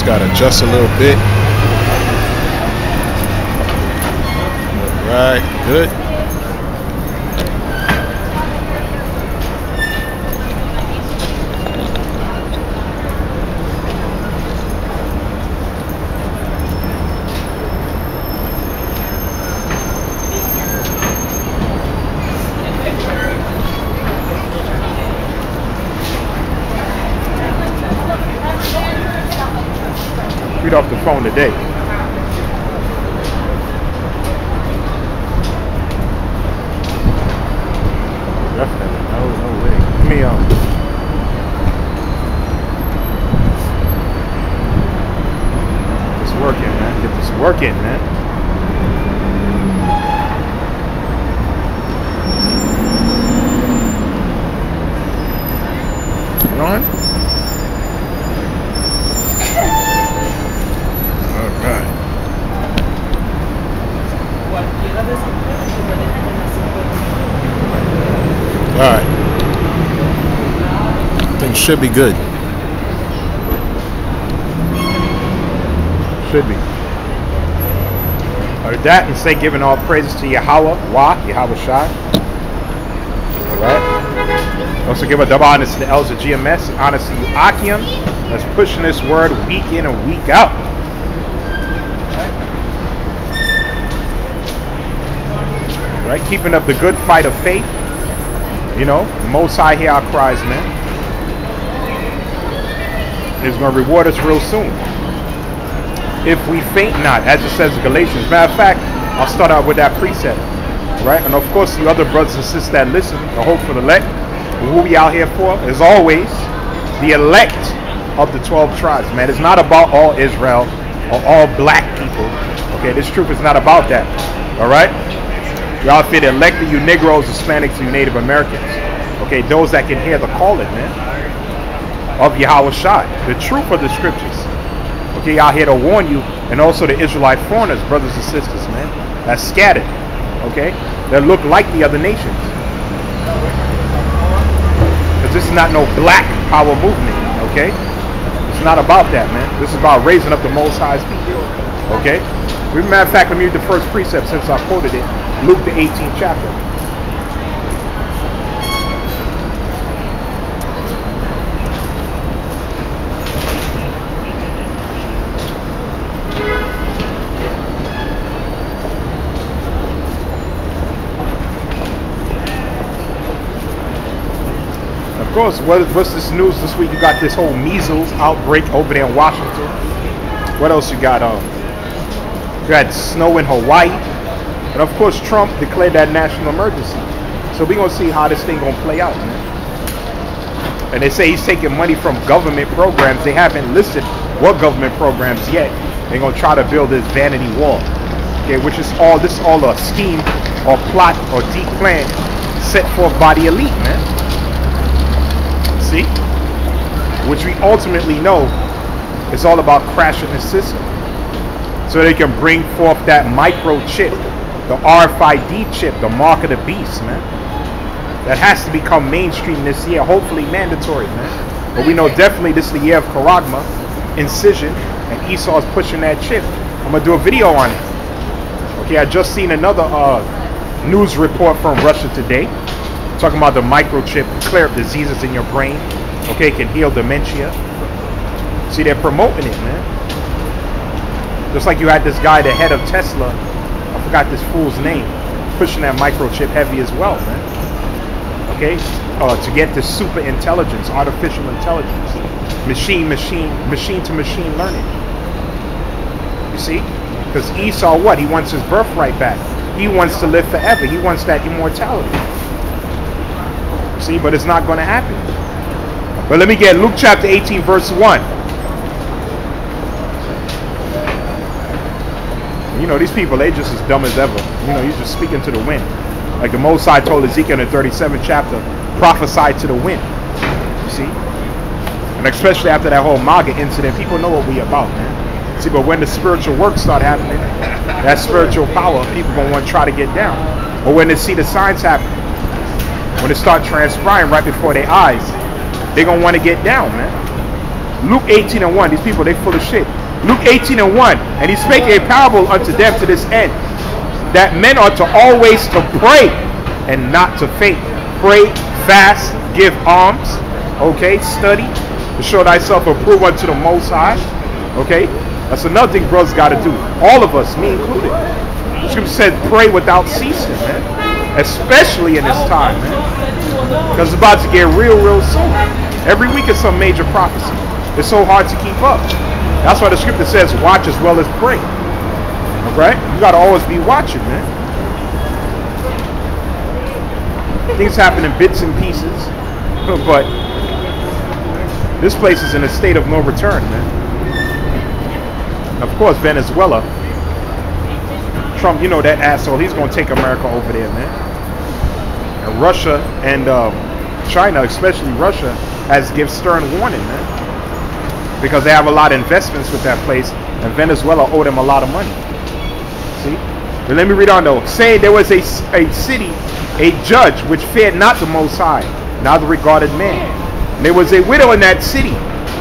Just gotta adjust a little bit. Right, good. Read off the phone today. Definitely. No way. Give me this working, man. Get this working, man. You on? Alright. Things should be good. Should be. Or that and say giving all praises to Yahawah, Yahawashi. Alright. Also give a double honors to the elders of GMS, honors to Akim that's pushing this word week in and week out. Right? Keeping up the good fight of faith. You know, the Most High hear our cries, man. He's going to reward us real soon. If we faint not, as it says in Galatians. Matter of fact, I'll start out with that precept. Right? And of course, the other brothers and sisters that listen, the hope for the elect, who we out here for, as always, the elect of the 12 tribes, man. It's not about all Israel or all black people. Okay, this truth is not about that. All right? Y'all feel elected, you Negroes, Hispanics, you Native Americans. Okay, those that can hear the calling, man, of Yahawashi, the truth of the scriptures. Okay, y'all here to warn you, and also the Israelite foreigners, brothers and sisters, man, that's scattered. Okay, that look like the other nations. Because this is not no black power movement. Okay, it's not about that, man. This is about raising up the Most High's people. Okay, as a matter of fact, let me read the first precept since I quoted it. Luke the 18th chapter. Of course, what's this news this week? You got this whole measles outbreak over there in Washington. What else you got? You got snow in Hawaii. And of course, Trump declared that national emergency. So we're going to see how this thing going to play out, man. And they say he's taking money from government programs. They haven't listed what government programs yet. They're going to try to build this vanity wall. Okay, which is all, this is all a scheme or plot or deep plan set forth by the elite, man. See? Which we ultimately know is all about crashing the system. So they can bring forth that microchip. The RFID chip, the mark of the beast, man. That has to become mainstream this year, hopefully mandatory, man. But we know definitely this is the year of Charagma, incision, and Esau is pushing that chip. I'm going to do a video on it. Okay, I just seen another news report from Russia today, talking about the microchip, clear up diseases in your brain. Okay, it can heal dementia. See, they're promoting it, man. Just like you had this guy, the head of Tesla, I forgot this fool's name, pushing that microchip heavy as well, man. Okay, to get this super intelligence, artificial intelligence, machine to machine learning. You see, because Esau, what? He wants his birthright back. He wants to live forever. He wants that immortality. See, but it's not going to happen. But let me get Luke chapter 18, verse 1. You know, these people, they just as dumb as ever. You know, you're just speaking to the wind. Like the Most High told Ezekiel in the 37th chapter, prophesy to the wind. You see? And especially after that whole MAGA incident, people know what we about, man. See, but when the spiritual work start happening, that spiritual power, people gonna want to try to get down. Or when they see the signs happen, when it start transpiring right before their eyes, they gonna want to get down, man. Luke 18:1. These people, they full of shit. Luke 18:1. And he spake a parable unto them to this end, that men ought to always to pray and not to faint. Pray, fast, give alms. Okay, study to show thyself approved unto the Most High. Okay, that's another thing brothers got to do. All of us, me included. The scripture said pray without ceasing, man. Especially in this time, man. Because it's about to get real soon. Every week is some major prophecy. It's so hard to keep up. That's why the scripture says watch as well as pray. Alright? You got to always be watching, man. Things happen in bits and pieces. But this place is in a state of no return, man. And of course, Venezuela. Trump, you know that asshole. He's going to take America over there, man. And Russia and China, especially Russia, has to give stern warning, man. Because they have a lot of investments with that place. And Venezuela owe them a lot of money. See? But let me read on though. Saying there was a city, a judge, which feared not the Most High, neither regarded man. And there was a widow in that city.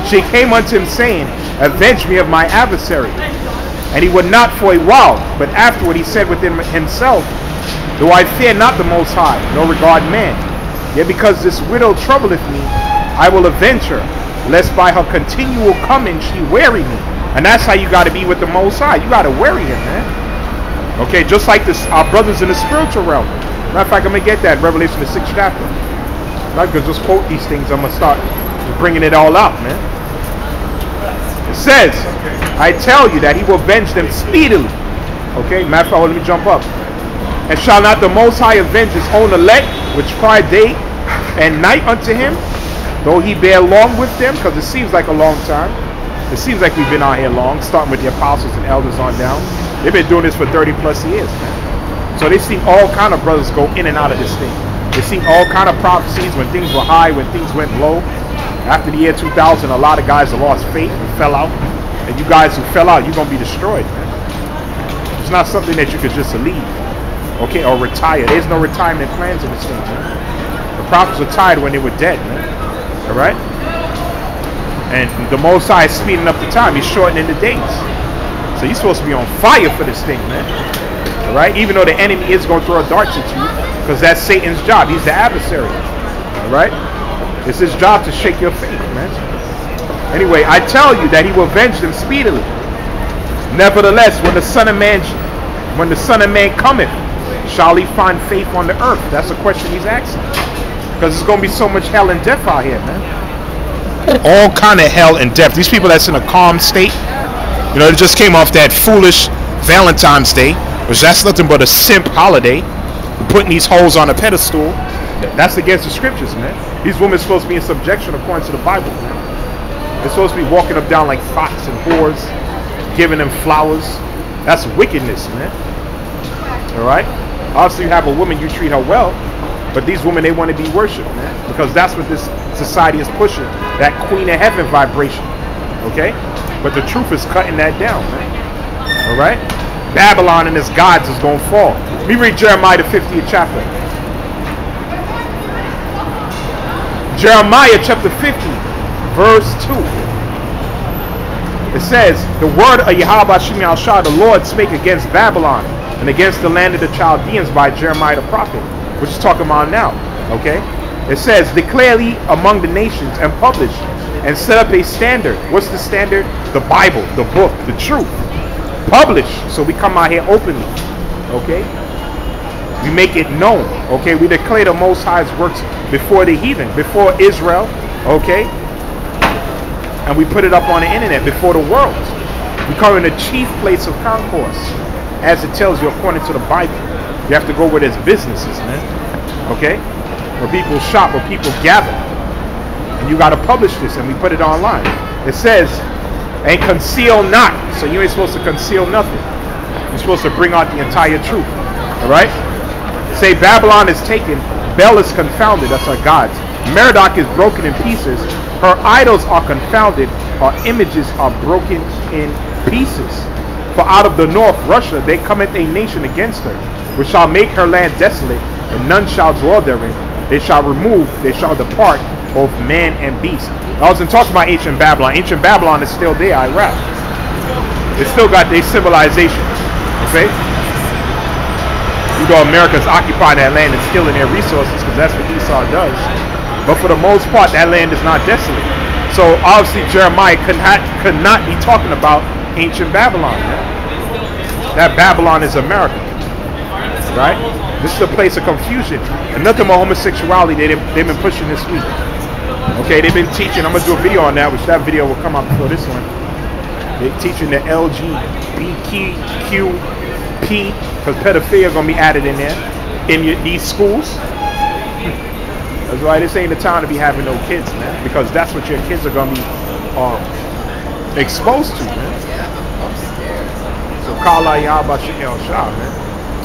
She came unto him saying, avenge me of my adversary. And he would not for a while, but afterward he said within himself, though I fear not the Most High, nor regard man, yet because this widow troubleth me, I will avenge her, lest by her continual coming she weary me. And that's how you got to be with the Most High. You got to weary him, man. Okay, just like this, our brothers in the spiritual realm. Matter of fact, I'm going to get that in Revelation the 6th chapter. I'm not going to just quote these things. I'm going to start bringing it all out, man. It says, I tell you that he will avenge them speedily. Okay, matter of fact, let me jump up. And shall not the Most High avenge his own elect, which cry day and night unto him, though he bear long with them? Because it seems like a long time. It seems like we've been out here long, starting with the apostles and elders on down. They've been doing this for 30 plus years, man. So they seen all kind of brothers go in and out of this thing. They seen all kind of prophecies when things were high, when things went low. After the year 2000, a lot of guys have lost faith and fell out. And you guys who fell out, you're going to be destroyed, man. It's not something that you could just leave, okay, or retire. There's no retirement plans in this thing, man. The prophets retired when they were dead, man. All right? And the Most High is speeding up the time. He's shortening the days. So you're supposed to be on fire for this thing, man. All right? Even though the enemy is going to throw darts at you, because that's Satan's job. He's the adversary. All right? It's his job to shake your faith, man. Anyway, I tell you that he will avenge them speedily. Nevertheless, when the Son of Man cometh, shall he find faith on the earth? That's the question he's asking. Because there's going to be so much hell and death out here, man. All kind of hell and death. These people that's in a calm state, you know, they just came off that foolish Valentine's Day, which that's nothing but a simp holiday. Putting these hoes on a pedestal. That's against the scriptures, man. These women are supposed to be in subjection according to the Bible, man. They're supposed to be walking up down like fox and whores, giving them flowers. That's wickedness, man. All right? Obviously, you have a woman, you treat her well, but these women, they want to be worshipped, man, because that's what this society is pushing, that Queen of Heaven vibration, okay? But the truth is cutting that down, man. All right? Babylon and its gods is going to fall. Let me read Jeremiah the 50th chapter. Jeremiah chapter 50, verse 2. It says, the word of Yahawashi, the Lord spake against Babylon and against the land of the Chaldeans by Jeremiah the prophet, which is talking about now, okay? It says, declare ye among the nations and publish and set up a standard. What's the standard? The Bible, the book, the truth. Publish, so we come out here openly, okay? We make it known, okay? We declare the Most High's works before the heathen, before Israel, okay? And we put it up on the internet before the world. We call it the chief place of concourse, as it tells you according to the Bible. You have to go where there's businesses, man, okay? Where people shop, where people gather. And you got to publish this, and we put it online. It says, and conceal not. So you ain't supposed to conceal nothing. You're supposed to bring out the entire truth, all right? Say Babylon is taken, Bel is confounded, that's our gods. Merodach is broken in pieces, her idols are confounded, her images are broken in pieces. For out of the north, Russia, there cometh a nation against her, which shall make her land desolate, and none shall dwell therein. They shall remove, they shall depart, both man and beast. I wasn't talking about ancient Babylon. Ancient Babylon is still there, Iraq. They still got their civilization. Okay? You know, America's occupying that land and stealing their resources because that's what Esau does. But for the most part, that land is not desolate. So obviously Jeremiah could not be talking about ancient Babylon. Man. That Babylon is America. Right? This is a place of confusion. And nothing but homosexuality they've been pushing this week. Okay, they've been teaching. I'm going to do a video on that, which that video will come out before this one. They're teaching the LGBTQP, because pedophilia is going to be added in there, in these schools. That's why this ain't the time to be having no kids, man, because that's what your kids are going to be exposed to, man. So, Kala Yahawashi, man.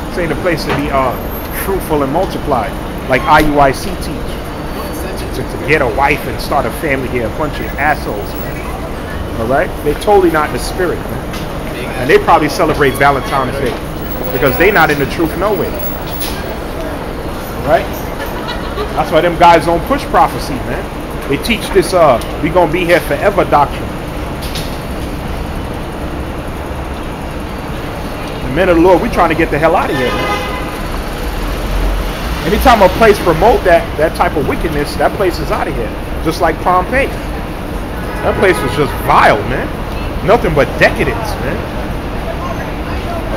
This ain't a place to be fruitful and multiplied, like IUIC teach. To get a wife and start a family here, a bunch of assholes, man. All right? They're totally not in the spirit, man. And they probably celebrate Valentine's Day because they're not in the truth no way. All right? That's why them guys don't push prophecy, man. They teach this, we gonna be here forever doctrine. The men of the Lord, we trying to get the hell out of here, man. Anytime a place promote that type of wickedness, that place is out of here. Just like Pompeii. That place was just vile, man. Nothing but decadence, man.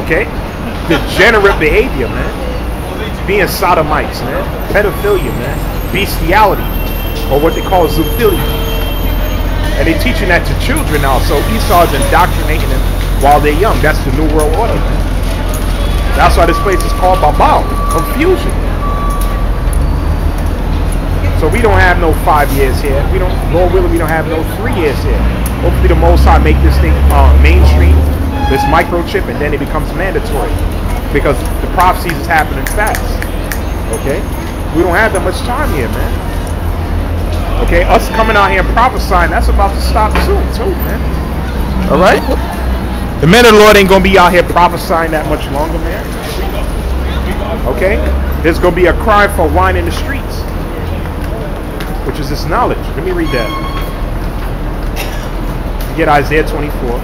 Okay? Degenerate behavior, man. Being sodomites, man. Pedophilia, man. Bestiality. Or what they call zoophilia. And they're teaching that to children now. So Esau's indoctrinating them while they're young. That's the New World Order, man. That's why this place is called Babel. Confusion. So we don't have no 5 years here. Lord willing, we don't have no 3 years here. Hopefully the Most High make this thing mainstream, this microchip, and then it becomes mandatory. Because the prophecies is happening fast. Okay? We don't have that much time here, man. Okay? Us coming out here and prophesying, that's about to stop soon, too, man. Alright? The men of the Lord ain't going to be out here prophesying that much longer, man. Okay? There's going to be a cry for wine in the streets. Which is this knowledge. Let me read that. Get Isaiah 24.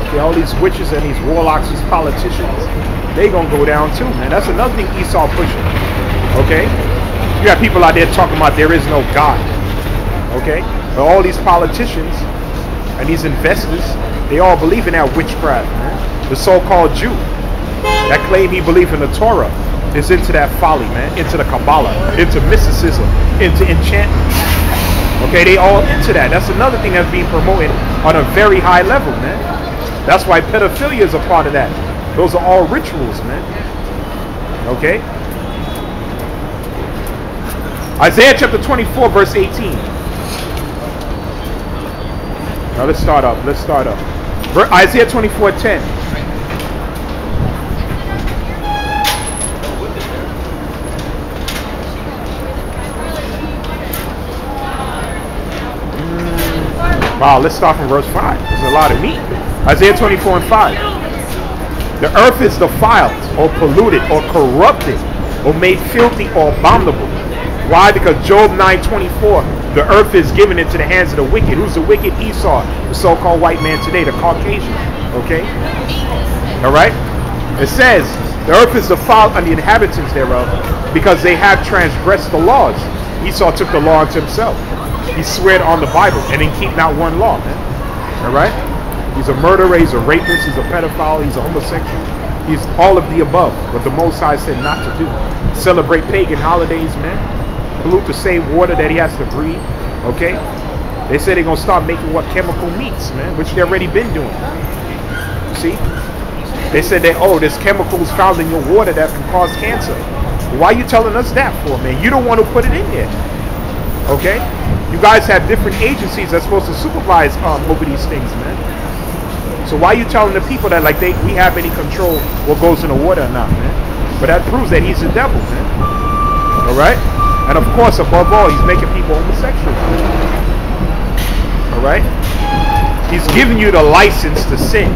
Okay, all these witches and these warlocks, these politicians, they gonna go down too, man. That's another thing Esau pushing. Okay? You got people out there talking about there is no God. Okay? But all these politicians and these investors, they all believe in that witchcraft, man. The so-called Jew that claim he believe in the Torah is into that folly, man, into the Kabbalah, into mysticism, into enchantment. Okay, they all into that. That's another thing that's being promoted on a very high level, man. That's why pedophilia is a part of that. Those are all rituals, man. Okay? Isaiah chapter 24, verse 18. Now let's start up. Isaiah 24:10. Wow, let's start from verse 5. There's a lot of meat. Isaiah 24:5. The earth is defiled, or polluted, or corrupted, or made filthy, or abominable. Why? Because Job 9:24, the earth is given into the hands of the wicked. Who's the wicked? Esau, the so-called white man today, the Caucasian. Okay? Alright? It says, the earth is defiled and the inhabitants thereof, because they have transgressed the laws. Esau took the law unto himself. He sweared on the Bible and didn't keep not one law, man. Alright? He's a murderer, he's a rapist, he's a pedophile, he's a homosexual. He's all of the above, what the Most High said not to do. Celebrate pagan holidays, man. Pollute the same water that he has to breathe. Okay? They say they're going to start making what chemical meats, man, which they already been doing. See? They said that, oh, there's chemicals found in your water that can cause cancer. Why are you telling us that for, man? You don't want to put it in there. Okay? You guys have different agencies that's supposed to supervise over these things, man. So why are you telling the people that like we have any control what goes in the water or not, man? But that proves that he's the devil, man. Alright? And of course, above all, he's making people homosexual. Alright? He's giving you the license to sin.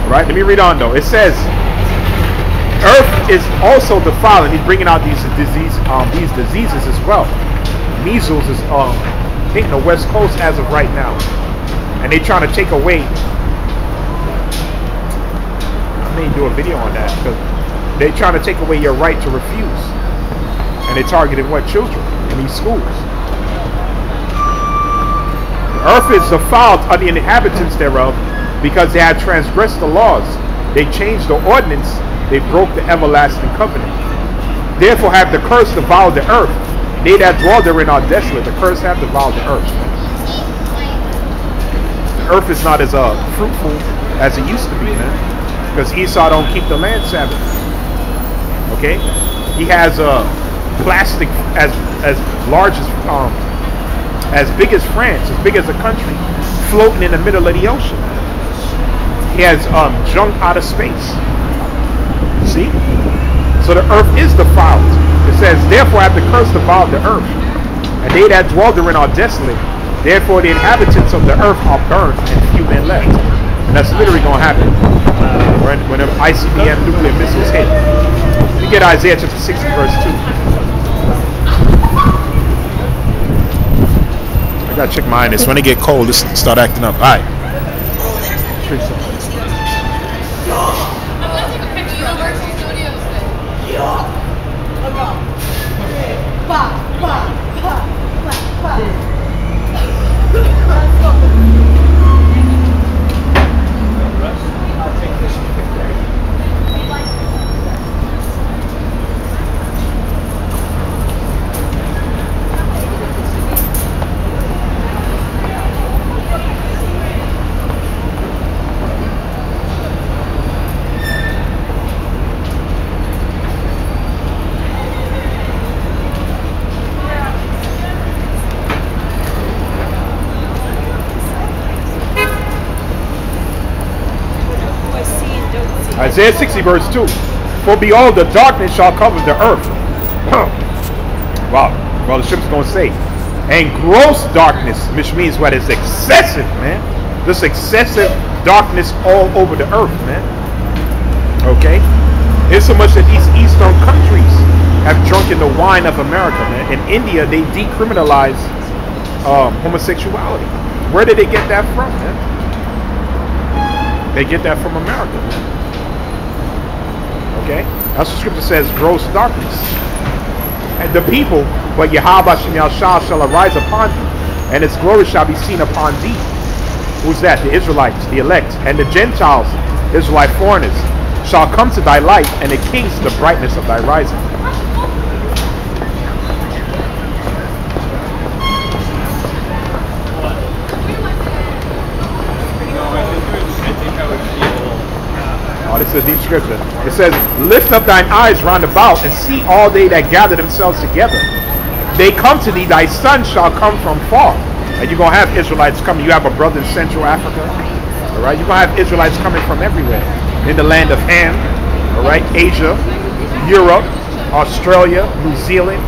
Alright? Let me read on though. It says, earth is also defiled, and he's bringing out these diseases as well. Measles is hitting the West Coast as of right now, and they're trying to take away. I may do a video on that because they're trying to take away your right to refuse, and they're targeting what? Children in these schools. The earth is defiled on the inhabitants thereof, because they had transgressed the laws. They changed the ordinance. They broke the everlasting covenant. Therefore have the curse devoured the earth. They that dwell therein are desolate. The curse have devoured the earth. The earth is not as fruitful as it used to be, man. Because Esau don't keep the land Sabbath. Okay? He has plastic as large as big as France, as big as a country, floating in the middle of the ocean. He has junk out of space. See? So the earth is defiled. It says, therefore have the curse devoured the earth, and they that dwell therein are desolate. Therefore the inhabitants of the earth are burned, and few men left. And that's literally going to happen when the ICBM nuclear missiles hit. You get Isaiah chapter 60 verse 2. I gotta check mine. It's when it get cold, this start acting up. All right. Isaiah 60 verse 2. For behold, the darkness shall cover the earth. Wow. Well, the ship's going to say. And gross darkness, which means what is excessive, man. This excessive darkness all over the earth, man. Okay? It's so much that these eastern countries have drunken the wine of America, man. In India, they decriminalized homosexuality. Where did they get that from, man? They get that from America, man. Okay? That's what scripture says, gross darkness. And the people, but Yahawashi shall arise upon thee, and its glory shall be seen upon thee. Who's that? The Israelites, the elect. And the Gentiles, Israelite foreigners, shall come to thy light, and the kings to the brightness of thy rising. Oh, this is a deep scripture. It says, lift up thine eyes round about, and see all they that gather themselves together. They come to thee, thy son shall come from far. And you're going to have Israelites coming. You have a brother in Central Africa. All right? You're going to have Israelites coming from everywhere. In the land of Ham. All right? Asia, Europe, Australia, New Zealand.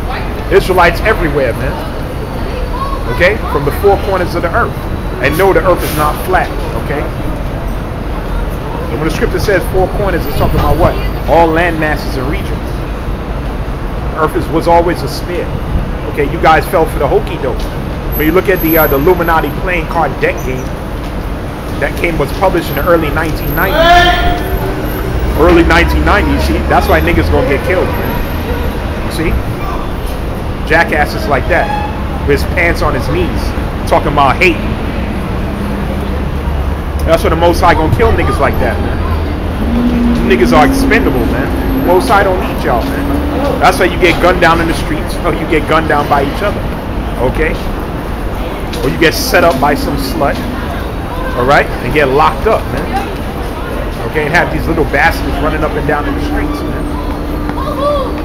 Israelites everywhere, man. Okay? From the four corners of the earth. And know the earth is not flat. Okay? And when the scripture says four corners, it's talking about what? All land masses and regions. Earth was always a sphere. Okay, you guys fell for the hokey doke. When you look at the Illuminati playing card deck game, that game was published in the early 1990s. Early 1990s, see? That's why niggas gonna get killed, man. You see? Jackasses like that. With his pants on his knees. Talking about hate. That's why the Most High gonna kill niggas like that, man. Niggas are expendable, man. The Most High don't need y'all, man. That's why you get gunned down in the streets, or you get gunned down by each other. Okay? Or you get set up by some slut. Alright? And get locked up, man. Okay? And have these little bastards running up and down in the streets, man.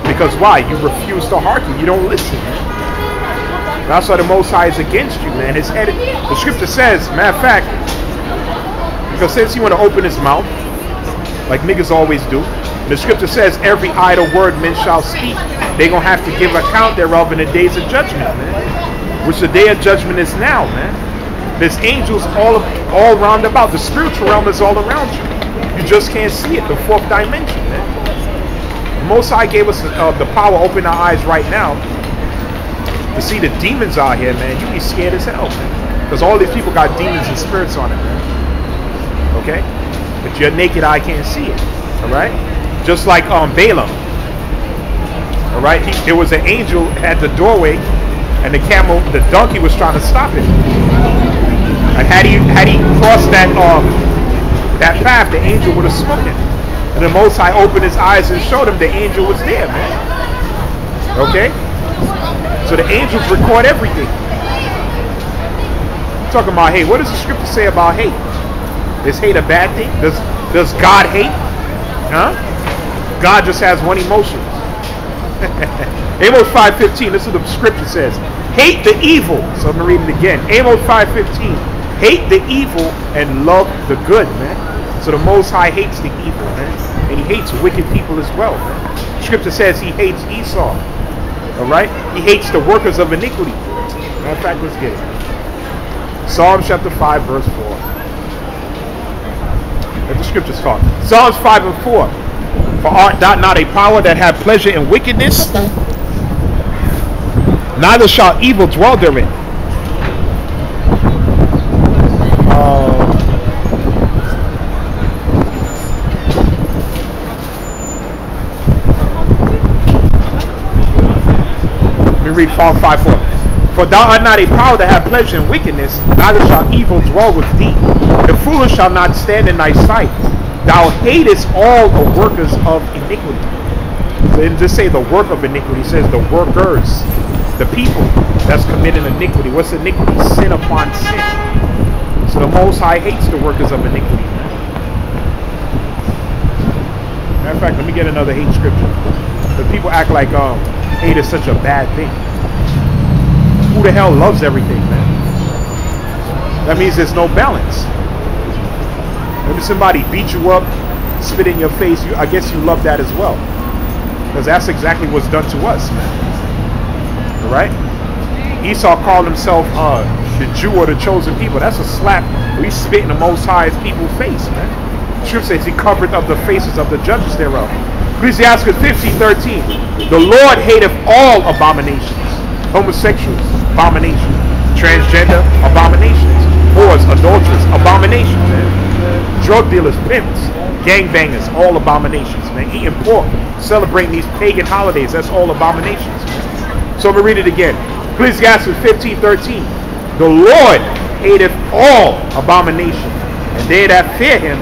Because why? You refuse to hearken. You don't listen, man. That's why the Most High is against you, man. His head, the scripture says, matter of fact, because since he want to open his mouth, like niggas always do, the scripture says every idle word men shall speak. They're going to have to give account thereof in the days of judgment, man. Which the day of judgment is now, man. There's angels all round about. The spiritual realm is all around you. You just can't see it. The fourth dimension, man. The Most High gave us the power, open our eyes right now to see the demons out here, man. You be scared as hell, man, because all these people got demons and spirits on it, man. Okay, but your naked eye can't see it. All right, just like Balaam. All right, there was an angel at the doorway, and the donkey was trying to stop him. And had he crossed that path, the angel would have smote him. And the Most High opened his eyes and showed him the angel was there, man. Okay, so the angels record everything. Talking about hate. What does the scripture say about hate? Is hate a bad thing? Does God hate? Huh? God just has one emotion. Amos 5:15. This is what the scripture says. Hate the evil. So I'm going to read it again. Amos 5:15. Hate the evil and love the good, man. So the Most High hates the evil, man. And he hates wicked people as well, man. Scripture says he hates Esau. All right? He hates the workers of iniquity. Matter of fact, let's get it. Psalms chapter 5, verse 4. Let the scriptures talk. Psalms 5 and 4. For art thou not a power that have pleasure in wickedness? Neither shall evil dwell therein. Let me read Psalm 5:4. For thou art not a power that have pleasure in wickedness, neither shall evil dwell with thee. The foolish shall not stand in thy sight. Thou hatest all the workers of iniquity. So it didn't just say the work of iniquity, it says the workers, the people that's committing iniquity. What's iniquity? Sin upon sin. So the Most High hates the workers of iniquity. Matter of fact, let me get another hate scripture. But people act like hate is such a bad thing. Who the hell loves everything, man? That means there's no balance. Maybe somebody beat you up, spit in your face. I guess you love that as well, because that's exactly what's done to us, man. All right? Esau called himself the Jew or the chosen people. That's a slap. We spit in the Most High's people's face, man. Scripture says he covered up the faces of the judges thereof. Ecclesiastes 15:13. The Lord hateth all abominations. Homosexuals, abominations. Transgender, abominations. Whores, adulterers, abominations, man. Drug dealers, pimps, gangbangers, all abominations, man. Eating pork, celebrating these pagan holidays, that's all abominations. So I'm going to read it again. Ecclesiastes 15:13. The Lord hateth all abomination, and they that fear him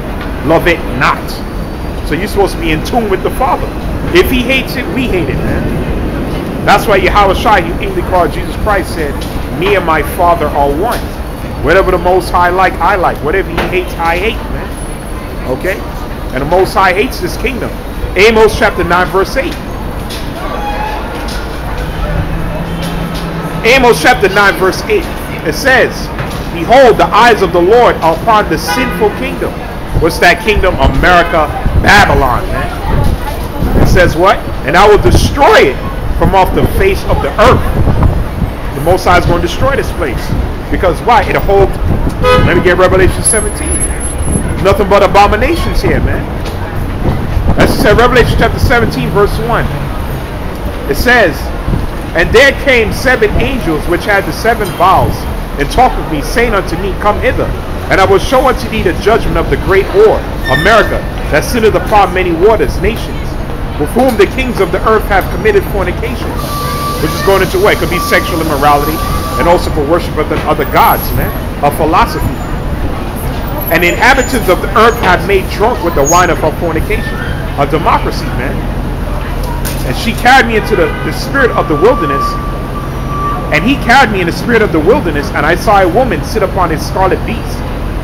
love it not. So you're supposed to be in tune with the Father. If he hates it, we hate it, man. That's why Yahawashi, you English called Jesus Christ, said, me and my Father are one. Whatever the Most High like, I like. Whatever he hates, I hate, man. Okay? And the Most High hates this kingdom. Amos chapter 9, verse 8. Amos chapter 9, verse 8. It says, behold, the eyes of the Lord are upon the sinful kingdom. What's that kingdom? America, Babylon, man. It says what? And I will destroy it from off the face of the earth. The Most High is going to destroy this place. Because why? It holds, let me get Revelation 17. Nothing but abominations here, man. As it said, Revelation chapter 17, verse 1. It says, and there came 7 angels which had the 7 vials, and talked with me, saying unto me, come hither, and I will show unto thee the judgment of the great whore, America, that sitteth upon many waters, nations, with whom the kings of the earth have committed fornication. Which is going into what? It could be sexual immorality, and also for worship of the other gods, man, of philosophy. And the inhabitants of the earth have made drunk with the wine of her fornication, a democracy, man. And she carried me into the spirit of the wilderness, and he carried me in the spirit of the wilderness, and I saw a woman sit upon a scarlet beast,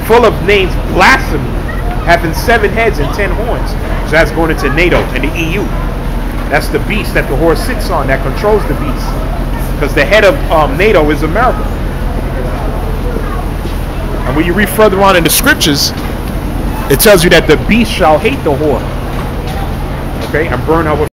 full of names blasphemy, having 7 heads and 10 horns. So that's going into NATO and the EU. That's the beast that the horse sits on, that controls the beast. Because the head of NATO is America. And when you read further on in the scriptures, it tells you that the beast shall hate the whore. Okay, and burn her with